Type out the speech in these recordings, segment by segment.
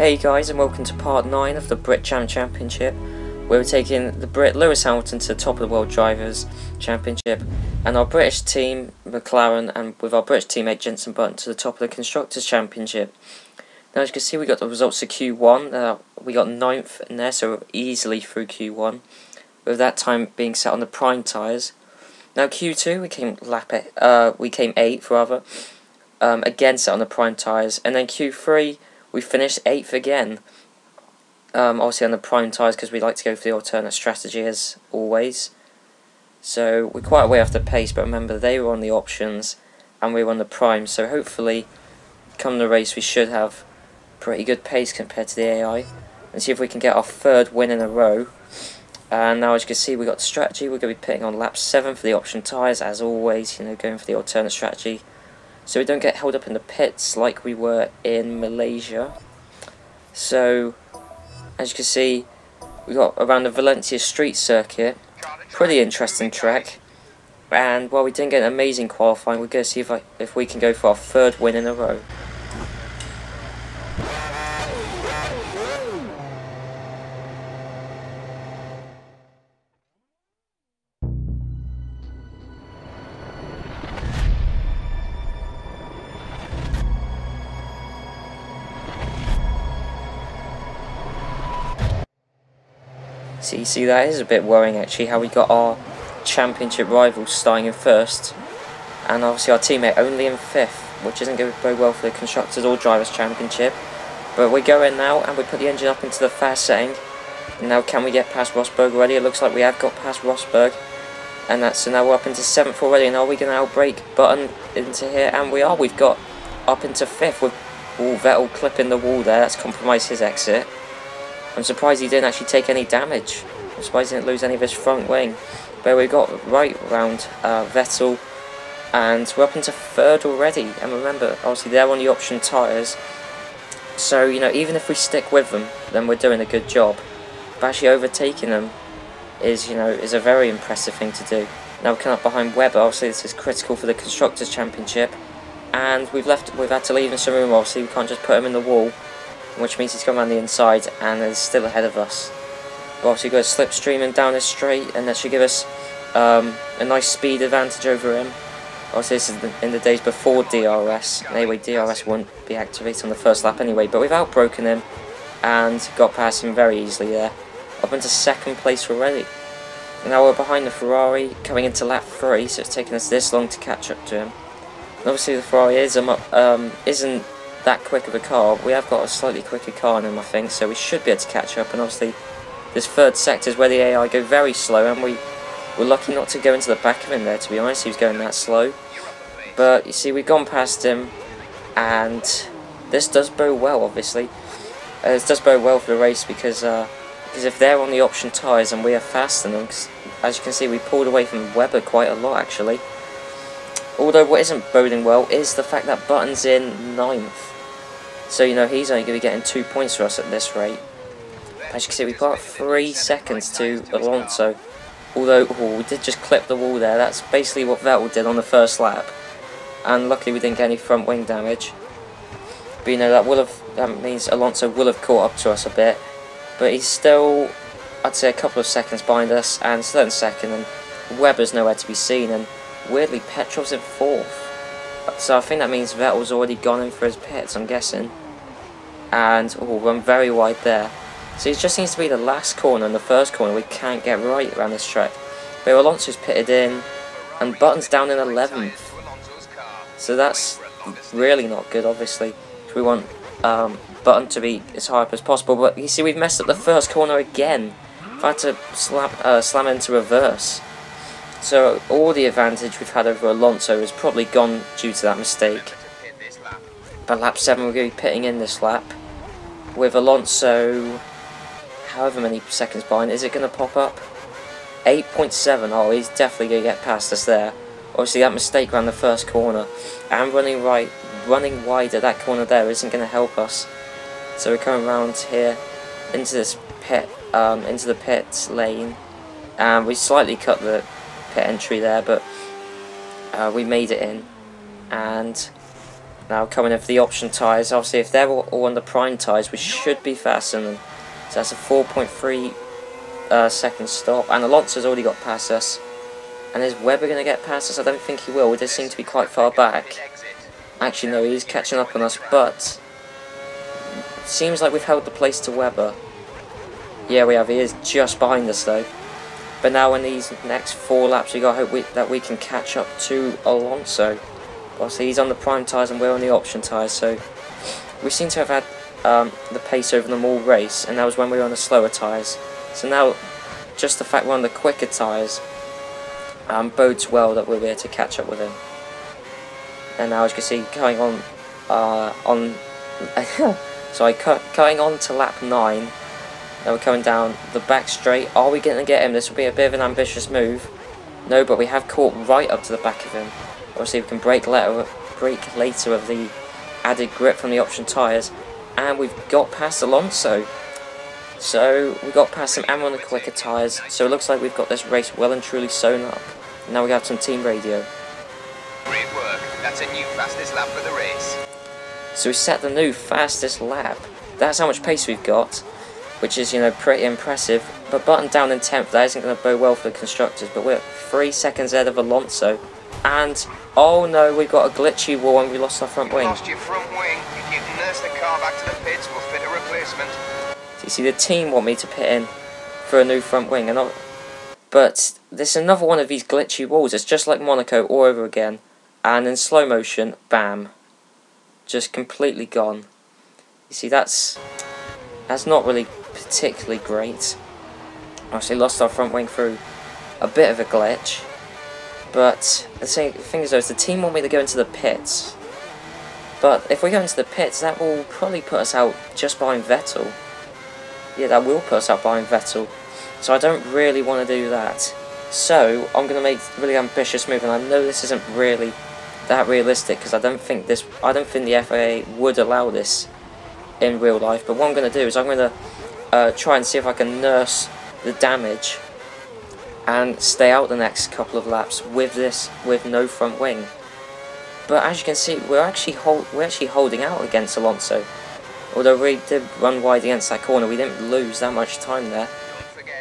Hey guys, and welcome to part 9 of the Brit Champ Championship, where we're taking the Brit Lewis Hamilton to the top of the World Drivers' Championship, and our British team, Mclaren, and with our British teammate Jenson Button to the top of the Constructors' Championship. Now as you can see, we got the results of Q1, we got 9th in there, so we're easily through Q1, with that time being set on the prime tyres. Now Q2, we came 8th rather, again set on the prime tyres, and then Q3, we finished 8th again, obviously on the prime tyres because we like to go for the alternate strategy as always. So we're quite a way off the pace, but remember they were on the options and we were on the prime, so hopefully come the race we should have pretty good pace compared to the AI, and see if we can get our 3rd win in a row. And now as you can see, we got the strategy. We're going to be pitting on lap 7 for the option tyres as always, you know, going for the alternate strategy, so we don't get held up in the pits like we were in Malaysia. So, as you can see, we got around the Valencia street circuit, pretty interesting track. And while we didn't get an amazing qualifying, we're going to see if we can go for our 3rd win in a row. So you see, that is a bit worrying actually, how we got our championship rivals starting in 1st, and obviously our teammate only in 5th, which isn't going to go well for the Constructors or Drivers Championship. But we go in now and we put the engine up into the fast setting. And now can we get past Rosberg already? It looks like we have got past Rosberg, and so now we're up into 7th already. And are we going to outbrake Button into here? And we are. We've got up into 5th with Vettel clipping the wall there. That's compromised his exit. I'm surprised he didn't actually take any damage. I'm surprised he didn't lose any of his front wing. But we got right round Vettel, and we're up into 3rd already. And remember, obviously they're on the option tyres, so you know, even if we stick with them, then we're doing a good job. But actually overtaking them is, you know, is a very impressive thing to do. Now we're coming up behind Webber. Obviously this is critical for the Constructors Championship, and we've had to leave him some room. Obviously we can't just put him in the wall, which means he's come around the inside and is still ahead of us. But obviously we've got a slipstream him down this straight, and that should give us a nice speed advantage over him. Obviously this is in the days before DRS. Anyway, DRS won't be activated on the 1st lap anyway, but we've outbroken him and got past him very easily there. Up into 2nd place already. And now we're behind the Ferrari coming into lap 3, so it's taken us this long to catch up to him. And obviously the Ferrari isn't that quick of a car. We have got a slightly quicker car in him, I think, so we should be able to catch up. And obviously this 3rd sector is where the AI go very slow, and we were lucky not to go into the back of him there, to be honest. He was going that slow. But you see, we've gone past him, and this does bode well, obviously. This does bode well for the race, because if they're on the option tyres and we are faster than them, as you can see, we pulled away from Webber quite a lot actually. Although what isn't boding well is the fact that Button's in 9th. So, you know, he's only going to be getting 2 points for us at this rate. As you can see, we've got 3 seconds to Alonso. Although, we did just clip the wall there. That's basically what Vettel did on the 1st lap. And luckily we didn't get any front wing damage. But, you know, that means Alonso will have caught up to us a bit. But he's still, I'd say, a couple of seconds behind us, and still in 2nd, and Webber's nowhere to be seen. And weirdly, Petrov's in 4th. So I think that means Vettel's already gone in for his pits, I'm guessing. And, run very wide there. So it just seems to be the last corner and the 1st corner we can't get right around this track. But Alonso's pitted in, and Button's down in 11th. So that's really not good, obviously. We want Button to be as high up as possible. But you see, we've messed up the 1st corner again. I've had to slam into reverse. So all the advantage we've had over Alonso has probably gone due to that mistake. But lap 7 we're going to be pitting in this lap, with Alonso however many seconds behind. Is it going to pop up? 8.7. Oh, he's definitely going to get past us there. Obviously that mistake around the 1st corner, and running wide at that corner there isn't going to help us. So we're coming around here into this pit, into the pit lane, and we slightly cut the pit entry there, but we made it in, and Now coming in for the option tyres. Obviously if they're all on the prime tyres, we should be faster than them. So that's a 4.3 second stop, and Alonso's already got past us. And is Webber going to get past us? I don't think he will. We just seem to be quite far back. Actually no, he's catching up on us, but seems like we've held the place to Webber. Yeah, we have. He is just behind us though. But now in these next 4 laps, we got to hope that we can catch up to Alonso. Obviously he's on the prime tyres and we're on the option tyres, so we seem to have had the pace over them all race, and that was when we were on the slower tyres. So now, just the fact we're on the quicker tyres bodes well that we'll be able to catch up with him. And now, as you can see, going on, going on to lap 9. Now we're coming down the back straight. Are we going to get him? This will be a bit of an ambitious move. No, but we have caught right up to the back of him. Obviously, we can brake later with the added grip from the option tyres. And we've got past Alonso. So we got past him and we're on the quicker tyres. So it looks like we've got this race well and truly sewn up. Now we have some team radio. Great work. That's a new fastest lap for the race. So we set the new fastest lap. That's how much pace we've got, which is, you know, pretty impressive. But Button down in 10th, that isn't going to bode well for the constructors. But we're 3 seconds ahead of Alonso. And, oh no, we've got a glitchy wall and we lost our front wing. Lost your front wing. If you can nurse the car back to the pits, we'll fit a replacement. So you see, the team want me to pit in for a new front wing. But this is another one of these glitchy walls. It's just like Monaco all over again. And in slow motion, bam. Just completely gone. You see, that's not really particularly great. Obviously lost our front wing through a bit of a glitch. But the thing is though, is the team want me to go into the pits. But if we go into the pits, that will probably put us out just behind Vettel. Yeah, that will put us out behind Vettel. So I don't really want to do that. So I'm going to make a really ambitious move, and I know this isn't really that realistic because I don't think the FIA would allow this in real life. But what I'm going to do is I'm going to try and see if I can nurse the damage and stay out the next couple of laps with no front wing. But as you can see, we're actually holding out against Alonso. Although we did run wide against that corner, we didn't lose that much time there.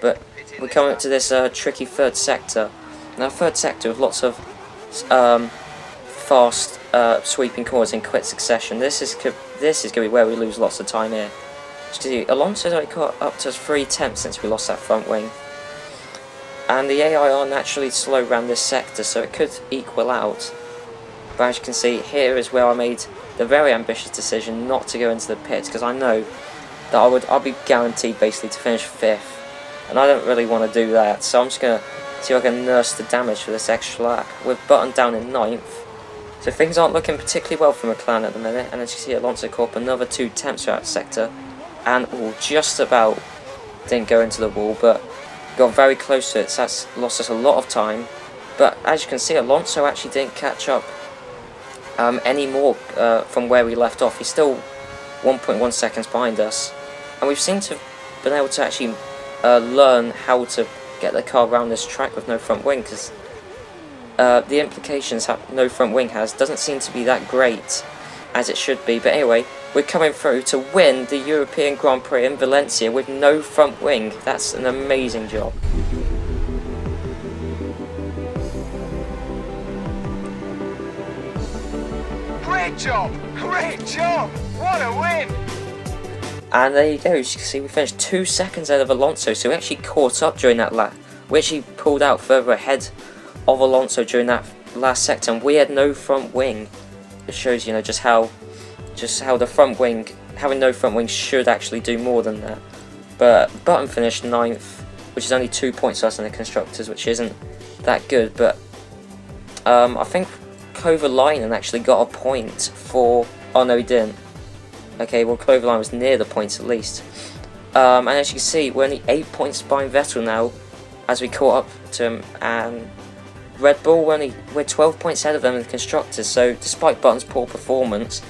But we're coming up to this tricky third sector. Now, third sector with lots of fast sweeping corners in quick succession. This is going to be where we lose lots of time here. Alonso's already caught up to 3 tenths since we lost that front wing. And the AI are naturally slow around this sector, so it could equal out. But as you can see, here is where I made the very ambitious decision not to go into the pits, because I know that I'll be guaranteed basically to finish 5th. And I don't really want to do that, so I'm just going to see if I can nurse the damage for this extra lap. With Button down in 9th. So things aren't looking particularly well for Mclaren at the minute. And as you see, Alonso caught up another 2 tenths throughout the sector. And just about didn't go into the wall, but got very close to it, so that's lost us a lot of time. But as you can see, Alonso actually didn't catch up any more from where we left off. He's still 1.1 seconds behind us, and we've seemed to have been able to actually learn how to get the car around this track with no front wing, because the implications that no front wing has doesn't seem to be that great as it should be. But anyway, we're coming through to win the European Grand Prix in Valencia with no front wing. That's an amazing job. Great job! Great job! What a win! And there you go, as you can see, we finished 2 seconds ahead of Alonso, so we actually caught up during that lap. We actually pulled out further ahead of Alonso during that last sector, and we had no front wing. It shows, you know, just how the front wing, having no front wing should actually do more than that. But Button finished 9th, which is only 2 points less than the constructors, which isn't that good. But I think Kovalainen actually got a point for. Oh no, he didn't. Okay, well Kovalainen was near the points at least. And as you can see, we're only 8 points behind Vettel now, as we caught up to him. And Red Bull, we're 12 points ahead of them in the constructors. So despite Button's poor performance,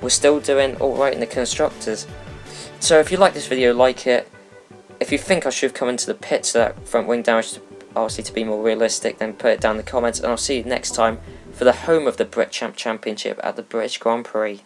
we're still doing alright in the constructors. So if you like this video, like it. If you think I should have come into the pits for that front wing damage, obviously to be more realistic, then put it down in the comments. And I'll see you next time for the home of the Brit Champ Championship at the British Grand Prix.